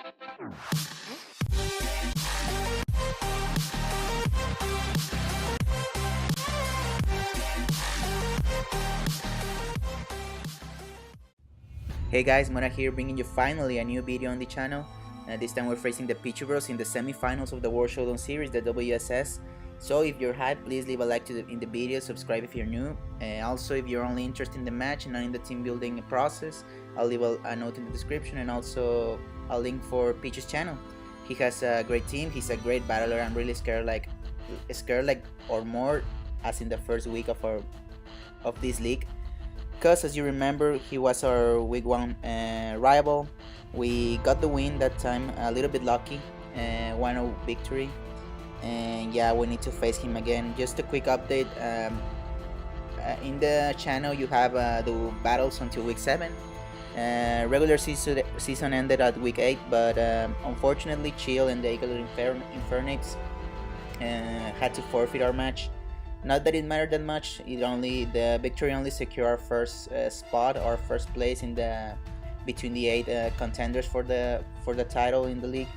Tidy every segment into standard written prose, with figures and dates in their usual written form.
Hey guys, Mora here, bringing you finally a new video on the channel. This time we're facing the Pichu Bros in the semifinals of the World Showdown Series, the WSS. So if you're hyped, please leave a like in the video, subscribe if you're new. Also, if you're only interested in the match and not in the team building process, I'll leave a note in the description and also a link for Pichu's channel. He has a great team, he's a great battler. I'm really scared like or more as in the first week of this league. Because as you remember, he was our week 1 rival. We got the win that time, a little bit lucky, 1-0 victory, and yeah, we need to face him again. Just a quick update, in the channel you have the battles until week 7. Regular season ended at week 8, but unfortunately Chill and the Adelaide Aggrons had to forfeit our match. Not that it mattered that much. The victory only secured our first spot, our first place in between the 8 contenders for the title in the league.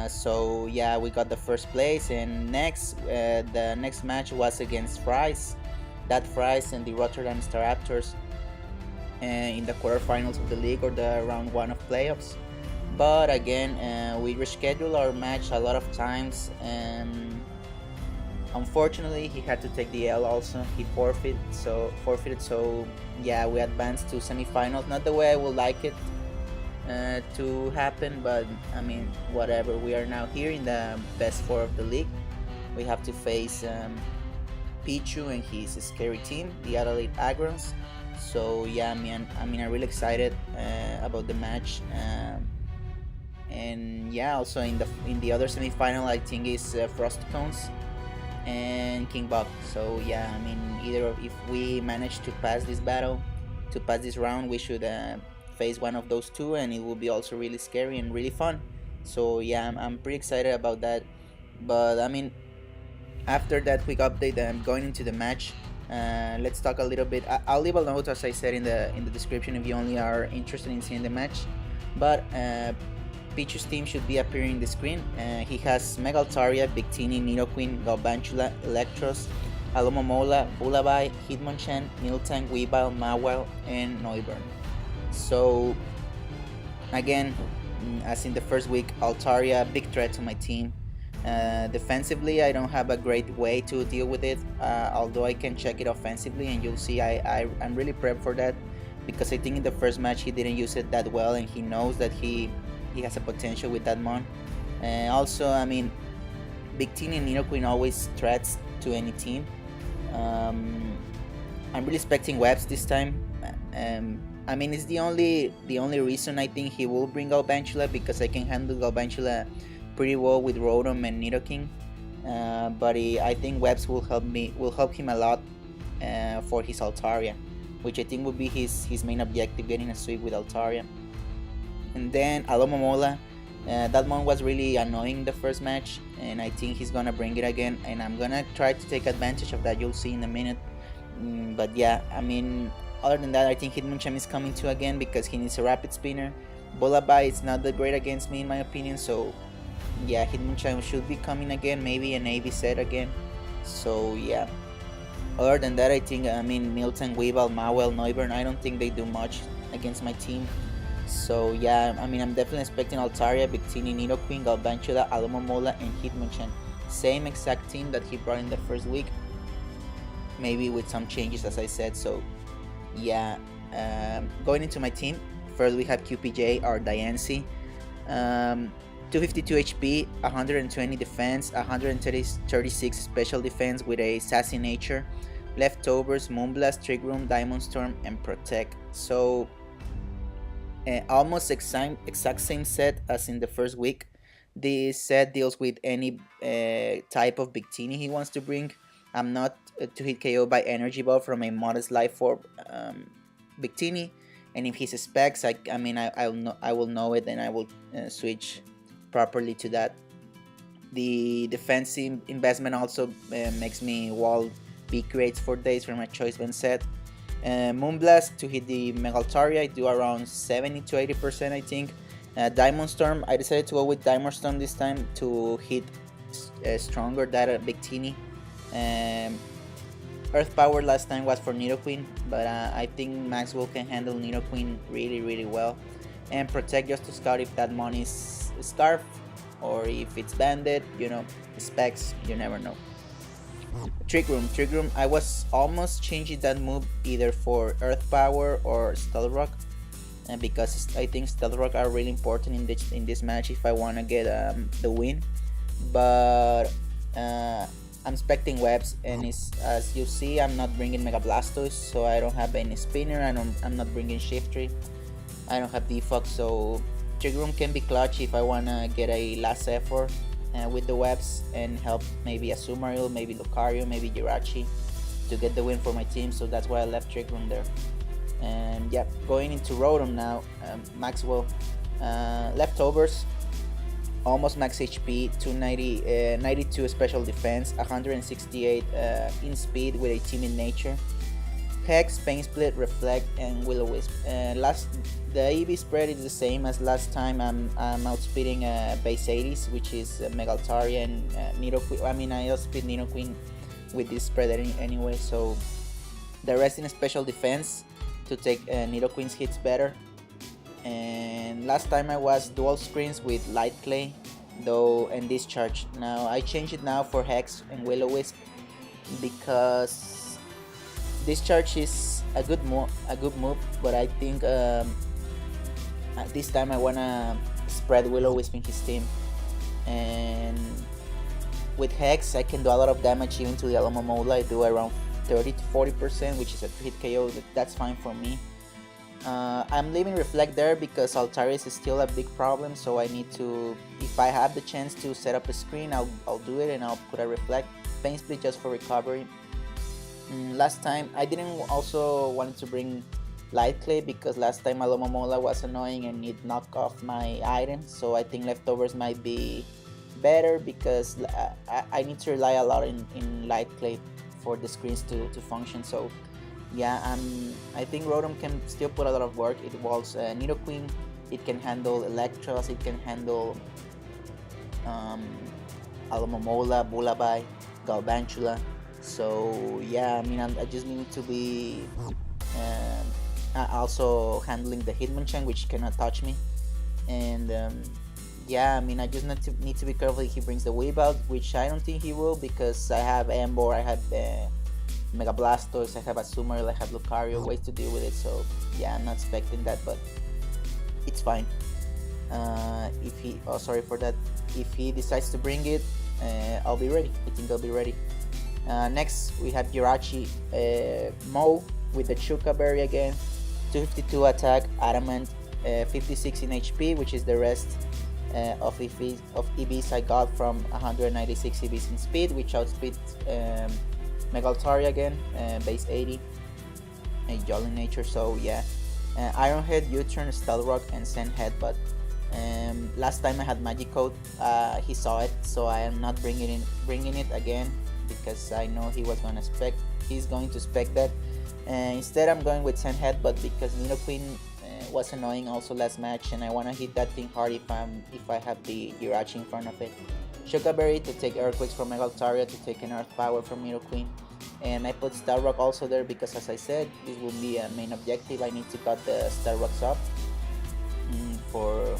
So yeah, we got the first place, and the next match was against Fries, and the Rotterdam Staraptors in the quarterfinals of the league, or the round 1 of playoffs. But again, we rescheduled our match a lot of times, and unfortunately, he had to take the L also. He forfeited, so yeah, we advanced to semifinals. Not the way I would like it to happen, but I mean, whatever. We are now here in the best 4 of the league. We have to face Pichu and his scary team, the Adelaide Aggrons. So yeah, I'm really excited about the match. And yeah, also in the other semifinal, I think is Frosticones and King Bob. So yeah, I mean, if we manage to pass this round, we should face one of those two, and it will be also really scary and really fun. So yeah, I'm pretty excited about that. But I mean, after that quick update, I'm going into the match. Let's talk a little bit. I'll leave a note, as I said, in the description if you only are interested in seeing the match. But Pichu's team should be appearing in the screen. He has Mega Altaria, Victini, Nidoqueen, Galvantula, Electros, Alomomola, Bullaby, Hitmonchan, Miltank, Weavile, Mawile, and Noivern. So again, as in the first week, Altaria, big threat to my team. Defensively, I don't have a great way to deal with it, although I can check it offensively, and you'll see I'm really prepped for that, because I think in the first match he didn't use it that well, and he knows that he has a potential with that mon. Also, I mean, Victini and Nidoqueen always threats to any team. I'm really expecting webs this time. I mean, it's the only reason I think he will bring Galvantula, because I can handle Galvantula pretty well with Rotom and Nidoking. But I think webs will help him a lot for his Altaria, which I think would be his main objective, getting a sweep with Altaria. And then Alomomola, that one was really annoying the first match, and I think he's gonna bring it again, and I'm gonna try to take advantage of that. You'll see in a minute. But yeah, I mean, other than that, I think Hitmonchan is coming too again, because he needs a rapid spinner. Bullaby is not that great against me in my opinion, so yeah, Hitmonchan should be coming again, maybe an AV set again. So yeah, other than that, I think, I mean, Milton, Weavile, Mawile, Noivern, I don't think they do much against my team. So yeah, I mean, I'm definitely expecting Altaria, Victini, Nidoqueen, Galvantula, Alomomola, and Hitmonchan. Same exact team that he brought in the first week, maybe with some changes, as I said. So yeah, going into my team, first we have QPJ, our Diancie, 252 HP, 120 defense, 136 special defense with a sassy nature, leftovers, Moonblast, Trick Room, Diamond Storm, and Protect. So almost exact same set as in the first week. This set deals with any type of Victini he wants to bring. I'm not to hit KO by Energy Ball from a Modest Life Orb Victini, and if his specs, I will know it, and I will switch properly to that. The defensive investment also makes me wall big rates for days from my choice band set. Moonblast to hit the Mega Altaria, I do around 70 to 80%, I think, Diamond Storm, I decided to go with Diamond Storm this time to hit stronger that Big Teeny. Earth Power last time was for Nidoqueen, but I think Maxwell can handle Nidoqueen really well. And Protect just to scout if that mon is Scarf or if it's Banded, you know, specs, you never know. Trick Room, I was almost changing that move either for Earth Power or Stealth Rock, because I think Stealth Rock are really important in this match if I want to get the win. But I'm expecting webs, and as you see, I'm not bringing Mega Blastoise, so I don't have any spinner. I'm not bringing Shiftry. I don't have Defog, so Trick Room can be clutch if I wanna get a last effort with the webs and help maybe Azumarill, maybe Lucario, maybe Jirachi to get the win for my team. So that's why I left Trick Room there. And yeah, going into Rotom now, Maxwell, leftovers. Almost max HP, 290, 92 special defense, 168 in speed with a timid nature. Hex, Pain Split, Reflect, and Will-O-Wisp. The EV spread is the same as last time. I'm outspeeding base 80s, which is Megaltaria and Nidoqueen. I mean, I outspeed Nidoqueen with this spread anyway, so the rest in special defense to take Nidoqueen's hits better. And last time I was dual screens with Light Clay though and Discharge. Now I changed it now for Hex and Will-O-Wisp because Discharge is a good move, but I think this time I wanna spread Will-O-Wisp in his team, and with Hex I can do a lot of damage even to the Alomomola. I do around 30 to 40%, which is a 3-hit KO. That's fine for me. I'm leaving Reflect there because Altaris is still a big problem, so I need to, if I have the chance to set up a screen, I'll do it and I'll put a Reflect. Pain Split just for recovery. Last time I didn't also want to bring Light Clay because last time Alomomola was annoying and it knocked off my items, so I think leftovers might be better because I need to rely a lot in Light Clay for the screens to function. So yeah, I think Rotom can still put a lot of work. It was Nidoqueen, it can handle Electros, it can handle Alomomola, Bullaby, Galvantula. So yeah, I mean, I just need to be also handling the Hitmonchan, which cannot touch me. And yeah, I mean, I just need to be careful if he brings the Weavile, which I don't think he will because I have Ember, I have Mega Blastoise, I have Azumarill, I have Lucario, ways to deal with it. So yeah, I'm not expecting that, but it's fine. If he decides to bring it, I'll be ready. I think I'll be ready. Next we have Jirachi, Mo with the Chuka Berry again, 252 attack, Adamant, 56 in HP, which is the rest of EVs I got from 196 EVs in speed, which outspeeds Megaltaria again, base 80, a Jolly Nature. So yeah, Iron Head, U-Turn, Stealth Rock, and Sand Headbutt. Last time I had Magikarp, he saw it, so I am not bringing it again because I know he's going to spec that. Instead I'm going with Sand Headbutt because Nidoqueen was annoying also last match, and I want to hit that thing hard if I have the Jirachi in front of it. Shuka Berry to take Earthquakes from Megaltaria to take an Earth Power from Nidoqueen. And I put Star Rock also there because, as I said, this will be a main objective. I need to cut the Star Rocks up for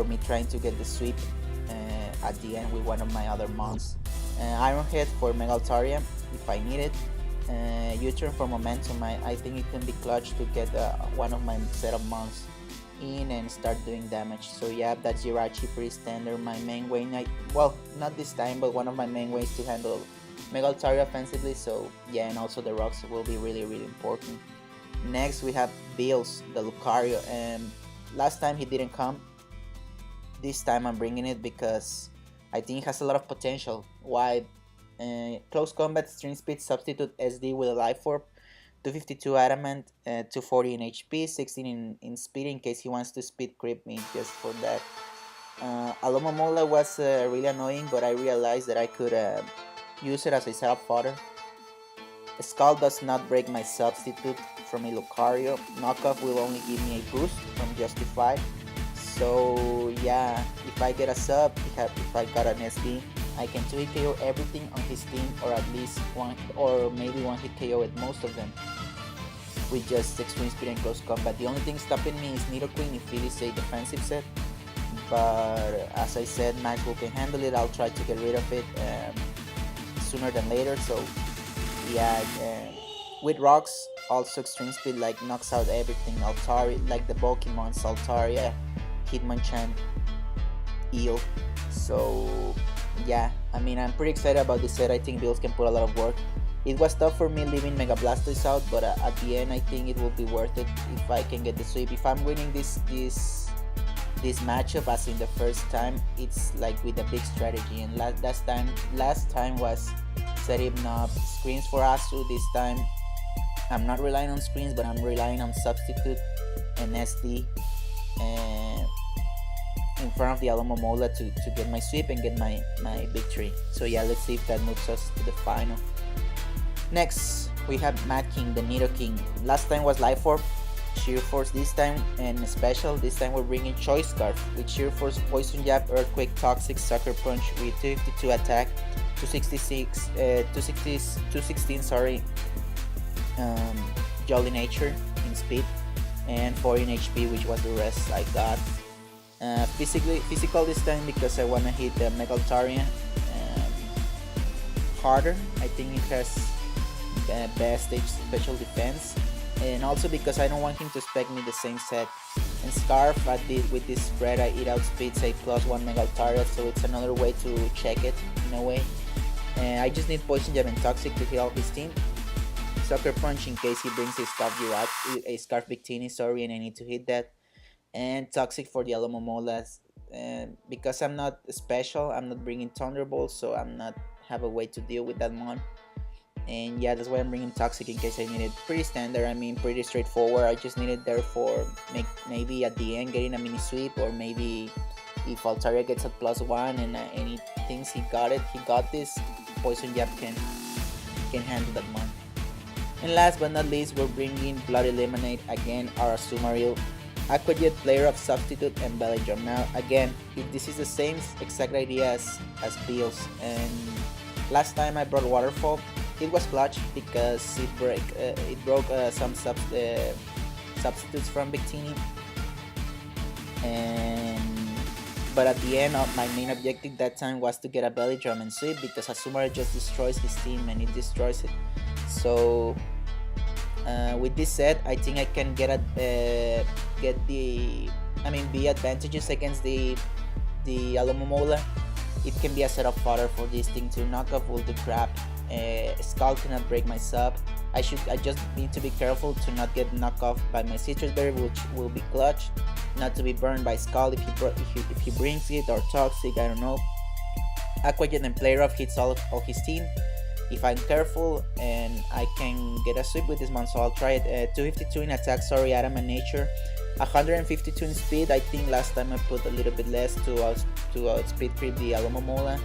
me trying to get the sweep at the end with one of my other mons. Iron Head for Megaltaria if I need it. U-Turn for Momentum. I think it can be clutch to get one of my set of mons in and start doing damage. So yeah, that's Jirachi, pretty standard. My main way, well, not this time, but one of my main ways to handle Megaltaria offensively. So yeah, and also the rocks will be really important. Next we have Bills, the Lucario, and last time he didn't come. This time I'm bringing it because I think it has a lot of potential. Why? Close combat, string speed, substitute SD with a Life Orb, 252 Adamant, 240 in HP, 16 in speed in case he wants to speed creep me just for that. Alomomola was really annoying, but I realized that I could use it as a setup fodder. Skull does not break my substitute from a Lucario. Knockoff will only give me a boost from Justify. So yeah, if I get a sub, if I got an SD, I can 2-hit KO everything on his team, or at least one, or maybe 1-hit KO at most of them with just extreme speed and close combat. The only thing stopping me is Nidoqueen if it is a defensive set, but as I said, Maxwell can handle it. I'll try to get rid of it sooner than later. So yeah, with rocks, also extreme speed like knocks out everything. Altaria, like the Pokemons, Altaria, Hitmonchan, Eel. So yeah, I mean, I'm pretty excited about this set. I think builds can put a lot of work. It was tough for me leaving Mega Blastoise out, but at the end I think it will be worth it if I can get the sweep. If I'm winning this matchup as in the first time, it's like with a big strategy. And last time was setting up screens for Asu. This time I'm not relying on screens, but I'm relying on substitute and SD in front of the Alomomola to get my sweep and get my victory. So yeah, let's see if that moves us to the final. Next, we have Mad King, the Nidoking. Last time was Life Orb, Sheer Force this time, and special. This time we're bringing Choice Scarf with Sheer Force, Poison Jab, Earthquake, Toxic, Sucker Punch with 252 attack, 216 Jolly Nature in speed, and 40 in HP, which was the rest I got. Physical this time because I wanna hit the Megaltarian harder. I think it has best stage special defense, and also because I don't want him to spec me the same set. And Scarf, with this spread, I eat out speeds a +1 Megaltarian, so it's another way to check it in a way. And I just need Poison Jab and Toxic to hit all his team. Sucker Punch in case he brings a Scarf Victini, sorry, and I need to hit that. And Toxic for the Alomomolas. Because I'm not special, I'm not bringing Thunderbolt, so I'm not have a way to deal with that mon. And yeah, that's why I'm bringing Toxic in case I need it. Pretty standard, I mean, pretty straightforward. I just need it there for maybe at the end getting a mini sweep, or maybe if Altaria gets a +1 and he thinks he got this, Poison Jab can handle that mon. And last but not least, we're bringing Bloody Lemonade again, our Azumarill, Aquajet, Player of Substitute, and Belly Drum. Now again, this is the same exact idea as Bills, and last time I brought Waterfall, it was clutch because it broke some substitutes from Victini, but at the end of my main objective that time was to get a Belly Drum and sweep, because Azumarill just destroys his team and it destroys it. So with this set, I think I can be advantages against the Alomomola. It can be a set of fodder for this thing to knock off all the crap. Skull cannot break my sub. I just need to be careful to not get knocked off by my Citrus Berry, which will be clutch. Not to be burned by Skull if he brings it, or Toxic, I don't know. Aquajet and Play Rough hits all his team if I'm careful, and I can get a sweep with this one, so I'll try it. 252 in attack, sorry, Adam and Nature. 152 in speed. I think last time I put a little bit less to speed creep the Alomomola.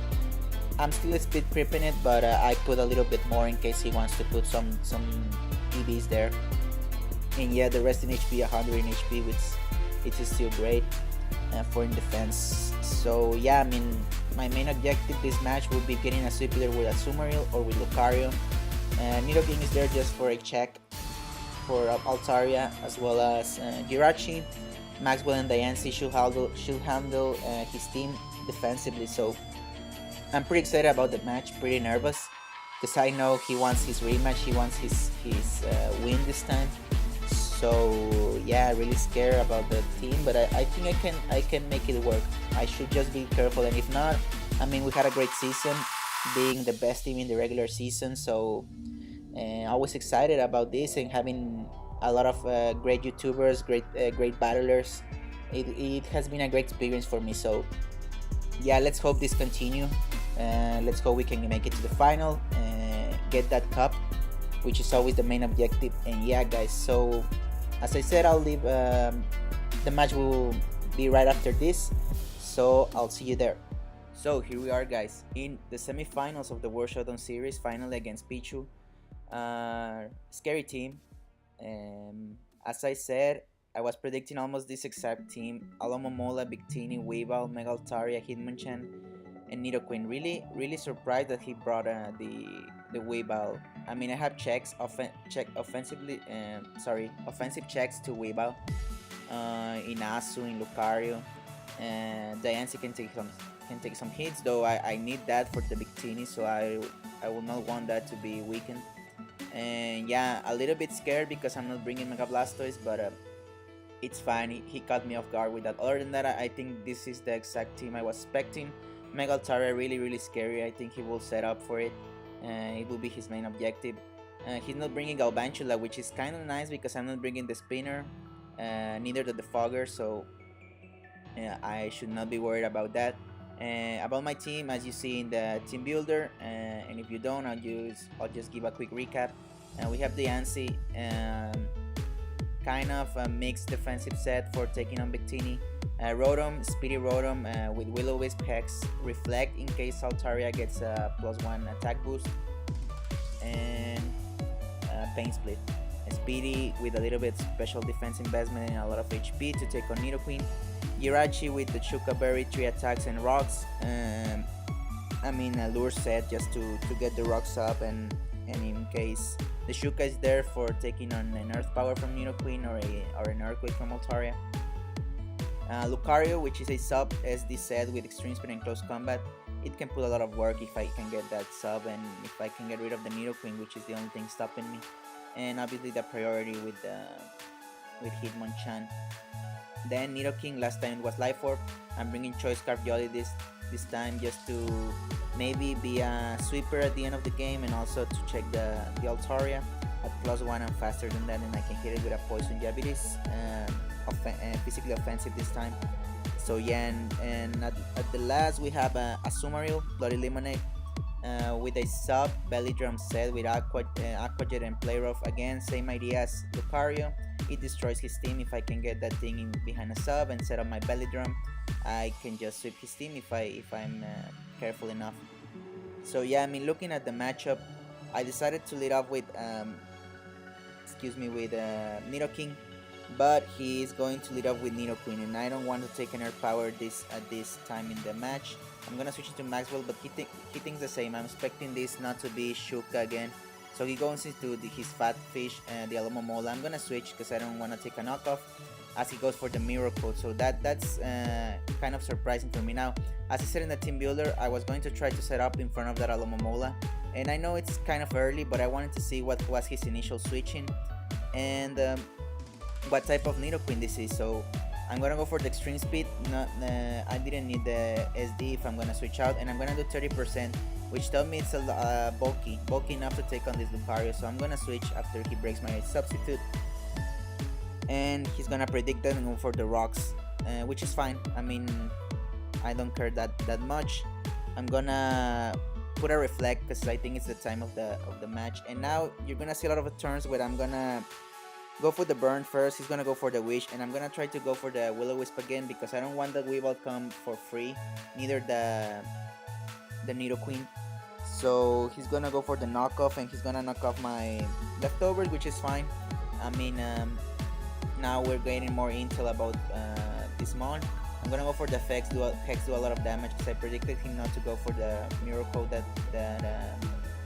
I'm still speed creeping it, but I put a little bit more in case he wants to put some EVs there. And yeah, the rest in HP, 100 in HP, which it is still great for in defense. So yeah, I mean, my main objective this match will be getting a sweep either with Azumarill or with Lucario. Nidoking is there just for a check for Altaria, as well as Jirachi. Maxwell and Diancie should handle his team defensively. So I'm pretty excited about the match, pretty nervous, because I know he wants his rematch, he wants his win this time. So yeah, really scared about the team, but I think I can make it work. I should just be careful, and if not, I mean, we had a great season, being the best team in the regular season, so I was excited about this, and having a lot of great YouTubers, great battlers. It has been a great experience for me. So yeah, let's hope this continue. Let's hope we can make it to the final, get that cup, which is always the main objective. And yeah, guys, so as I said, I'll leave the match will be right after this, so I'll see you there. So here we are, guys, in the semifinals of the World Showdown Series, finally against Pichu. Scary team. As I said, I was predicting almost this exact team: Alomomola, Victini, Weavile, Mega Altaria, Hitmonchan, and Nidoqueen. Really surprised that he brought the Weavile. I mean, I have offensive checks to Weavile, in Asu, in Lucario, and Diancie can take some hits. Though I need that for the Victini, so I will not want that to be weakened. And yeah, a little bit scared because I'm not bringing Mega Blastoise, but it's fine. He caught me off guard with that. Other than that, I think this is the exact team I was expecting. Mega Altaria really scary. I think he will set up for it. It will be his main objective. He's not bringing Galvantula, which is kind of nice because I'm not bringing the Spinner, neither the Defogger, so I should not be worried about that. About my team, as you see in the team builder, and if you don't, I'll just give a quick recap. We have the Diancie, kind of a mixed defensive set for taking on Victini. Rotom, Speedy Rotom with Will-O-Wisp, Hex, Reflect in case Altaria gets a +1 attack boost, and Pain Split. Speedy with a little bit special defense investment and a lot of HP to take on Nidoqueen. Jirachi with the Shuka Berry, 3 attacks and rocks. I mean, a lure set just to get the rocks up, and in case the Shuka is there for taking on an Earth Power from Nidoqueen or an Earthquake from Altaria. Lucario, which is a sub SD set with extreme speed and close combat. It can put a lot of work if I can get that sub, and if I can get rid of the Nidoqueen, which is the only thing stopping me. And obviously the priority with Hitmonchan. Then Nidoking, last time it was Life Orb. I'm bringing Choice Scarf Yoli this time just to maybe be a sweeper at the end of the game, and also to check the Altaria. At +1 I'm faster than that, and I can hit it with a Poison Jab. It is physically offensive this time. So yeah, and at the last we have a Sumaril, Bloody Lemonade, with a sub Belly Drum set with Aquajet and Play Rough. Again, same idea as Lucario. It destroys his team. If I can get that thing in behind a sub and set up my Belly Drum, I can just sweep his team if I'm careful enough. So yeah, I mean, looking at the matchup, I decided to lead off with Nidoking, but he is going to lead off with Nidoqueen, and I don't want to take an Earth Power at this time in the match. I'm gonna switch it to Maxwell, but he thinks the same. I'm expecting this not to be Shuka again, so he goes into his Fat Fish, the Alomomola. I'm gonna switch because I don't want to take a knockoff, as he goes for the Mirror Coat. So that's kind of surprising for me. Now, as I said in the team builder, I was going to try to set up in front of that Alomomola, and I know it's kind of early, but I wanted to see what was his initial switching and what type of Nidoqueen this is. So I'm gonna go for the extreme speed. I didn't need the SD if I'm gonna switch out, and I'm gonna do 30%, which tells me it's a bulky enough to take on this Lucario. So I'm gonna switch after he breaks my substitute, and he's gonna predict that and go for the rocks, which is fine. I mean, I don't care that much. I'm gonna put a Reflect because I think it's the time of the match. And now you're gonna see a lot of turns where I'm gonna go for the burn first. He's gonna go for the wish, and I'm gonna try to go for the Will-O-Wisp again because I don't want the Weavile come for free, neither the Nidoqueen. So he's gonna go for the knockoff, and he's gonna knock off my leftovers, which is fine. I mean, now we're getting more intel about this mon. I'm gonna go for the Hex do a lot of damage because I predicted him not to go for the Mirror Coat that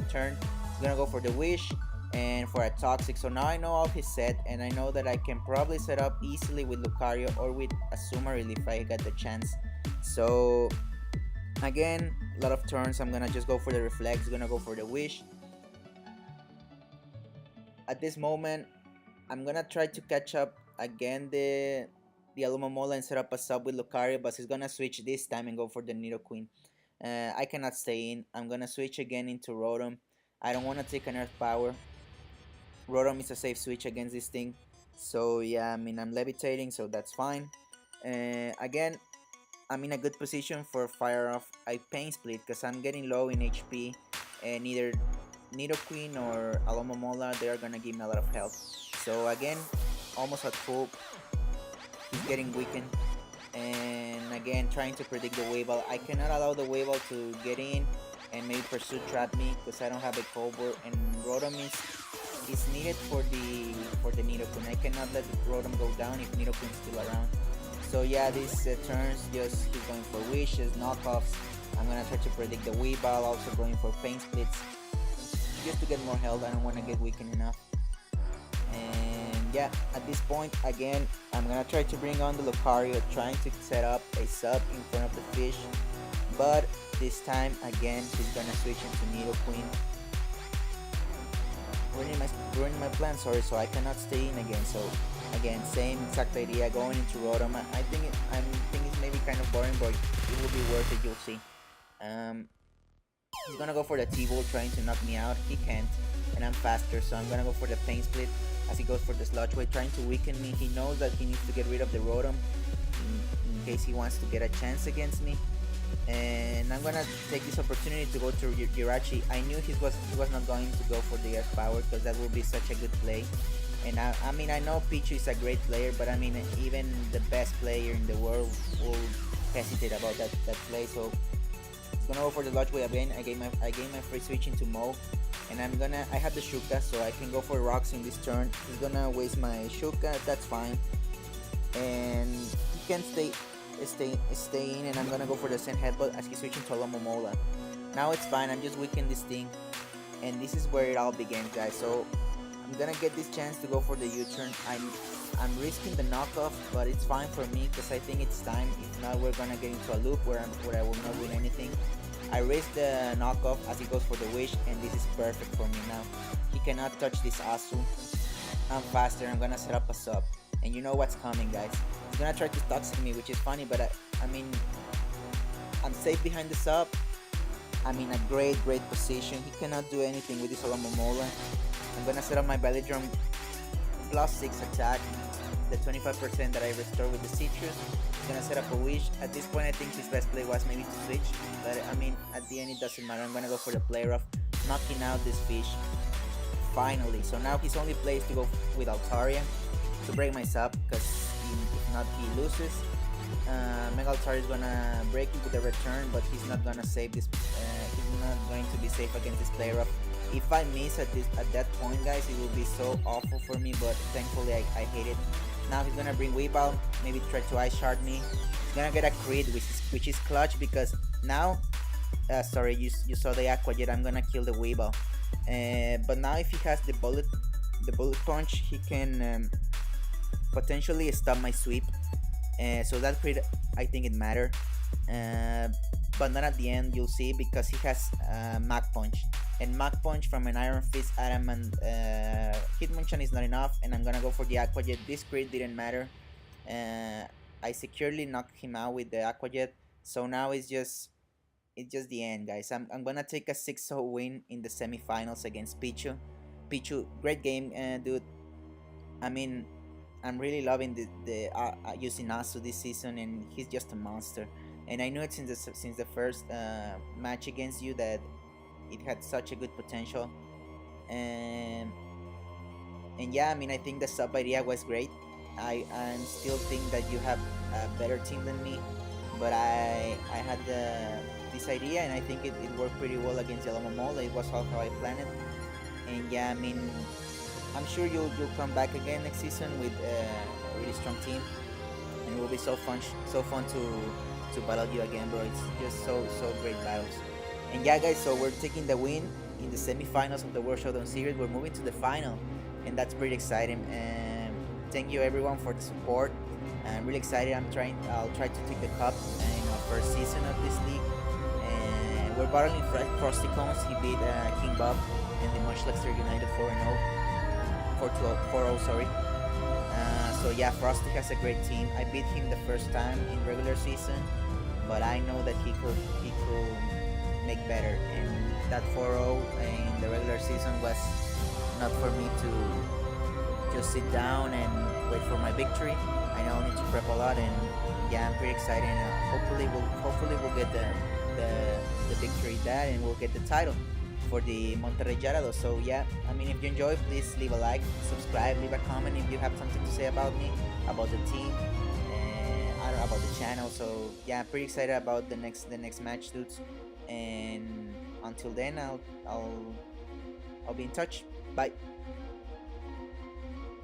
turn. He's gonna go for the wish and for a Toxic. So now I know all his set, and I know that I can probably set up easily with Lucario or with a Sumaril if I get the chance. So again, a lot of turns. I'm gonna just go for the Reflex, gonna go for the wish. At this moment, I'm gonna try to catch up again the Alomomola and set up a sub with Lucario, but he's gonna switch this time and go for the Nidoqueen. I cannot stay in. I'm gonna switch again into Rotom. I don't want to take an Earth Power. Rotom is a safe switch against this thing. So yeah, I mean, I'm levitating, so that's fine. Again, I'm in a good position for fire off a Pain Split because I'm getting low in HP, and either Nidoqueen or Alomomola, they are gonna give me a lot of health. So again, almost at full. He's getting weakened, and again trying to predict the Weavile. I cannot allow the Weavile to get in and maybe Pursuit trap me because I don't have a cover, and Rotom is needed for the Nidoqueen. I cannot let the Rotom go down if Nidoqueen's still around. So yeah, these turns, just he's going for wishes, knockoffs. I'm gonna try to predict the Weavile, also going for pain splits, just to get more health. I don't want to get weakened enough. And yeah, at this point, again, I'm gonna try to bring on the Lucario, trying to set up a sub in front of the fish. But this time, again, he's gonna switch into Nidoqueen. Ruining my plan, sorry, so I cannot stay in again. So again, same exact idea, going into Rotom. I think it's maybe kind of boring, but it will be worth it, you'll see. He's gonna go for the T-Bolt, trying to knock me out. He can't, and I'm faster, so I'm gonna go for the Pain Split as he goes for the Sludge Wave, trying to weaken me. He knows that he needs to get rid of the Rotom in case he wants to get a chance against me. And I'm gonna take this opportunity to go to Jirachi. I knew he was not going to go for the Earth Power, because that would be such a good play. And I mean, I know Pichu is a great player, but I mean, even the best player in the world will hesitate about that play. So he's gonna go for the Sludge Wave again. I gave my free switch into Mo, and I have the Shuka, so I can go for rocks in this turn. He's gonna waste my Shuka, that's fine, and he can stay in, and I'm gonna go for the Sand Headbutt as he's switching to Alomomola. Now it's fine, I'm just weakening this thing, and this is where it all begins, guys. So I'm gonna get this chance to go for the U-turn. I'm risking the knockoff, but it's fine for me because I think it's time. If not, we're gonna get into a loop where I will not win anything. I risk the knockoff as he goes for the Wish, and this is perfect for me now. He cannot touch this Asu. I'm faster, I'm gonna set up a sub. And you know what's coming, guys. He's gonna try to toxic me, which is funny, but I mean, I'm safe behind the sub. I'm in a great position. He cannot do anything with this Alomomola. I'm gonna set up my Belly Drum +6 attack, the 25% that I restore with the Citrus. He's gonna set up a Wish. At this point, I think his best play was maybe to switch, but I mean, at the end it doesn't matter. I'm gonna go for the play rough, knocking out this fish. Finally, so now his only play is to go with Altaria to break my sub, because if not, he loses. Mega Altaria is gonna break it with a return, but he's not gonna save this. He's not going to be safe against this play rough. If I miss at that point, guys, it will be so awful for me, but thankfully I hate it. Now he's gonna bring Weavile, maybe try to Ice Shard me. He's gonna get a crit, which is clutch, because now, sorry, you saw the Aqua Jet. I'm gonna kill the Weavile. But now if he has the bullet punch, he can potentially stop my sweep. So that crit, I think it mattered. But not at the end, you'll see, because he has Mach Punch. And Mach Punch from an Iron Fist, Adamant, Hitmonchan is not enough, and I'm gonna go for the Aqua Jet. This crit didn't matter. I securely knocked him out with the Aqua Jet. So now it's just the end, guys. I'm gonna take a 6-0 win in the semifinals against Pichu. Pichu, great game, dude. I mean, I'm really loving the using Asu this season, and he's just a monster. And I knew it since the first match against you that it had such a good potential. And yeah, I mean, I think the sub idea was great. I still think that you have a better team than me, but I had this idea, and I think it worked pretty well against Alomomola. It was how I planned it. And yeah, I mean, I'm sure you'll come back again next season with a really strong team, and it will be so fun to battle you again, bro. It's just so great battles. And yeah, guys, so we're taking the win in the semifinals of the World Showdown Series. We're moving to the final, and that's pretty exciting. And thank you everyone for the support. I'm really excited. I'll try to take the cup in our first season of this league. And we're battling Frosty Cones. He beat King Bob and the Munchlaxter United 4-0, sorry. So yeah, Frosty has a great team. I beat him the first time in regular season, but I know that he could make better. And that 4-0 in the regular season was not for me to just sit down and wait for my victory. I know I need to prep a lot, and yeah, I'm pretty excited. Hopefully we'll get the victory that, and we'll get the title for the Monterrey Gyarados. So yeah, I mean, if you enjoy, please leave a like, subscribe, leave a comment if you have something to say about me, about the team, and I don't know, about the channel. So yeah, I'm pretty excited about the next match, dudes. And until then, I'll be in touch. Bye.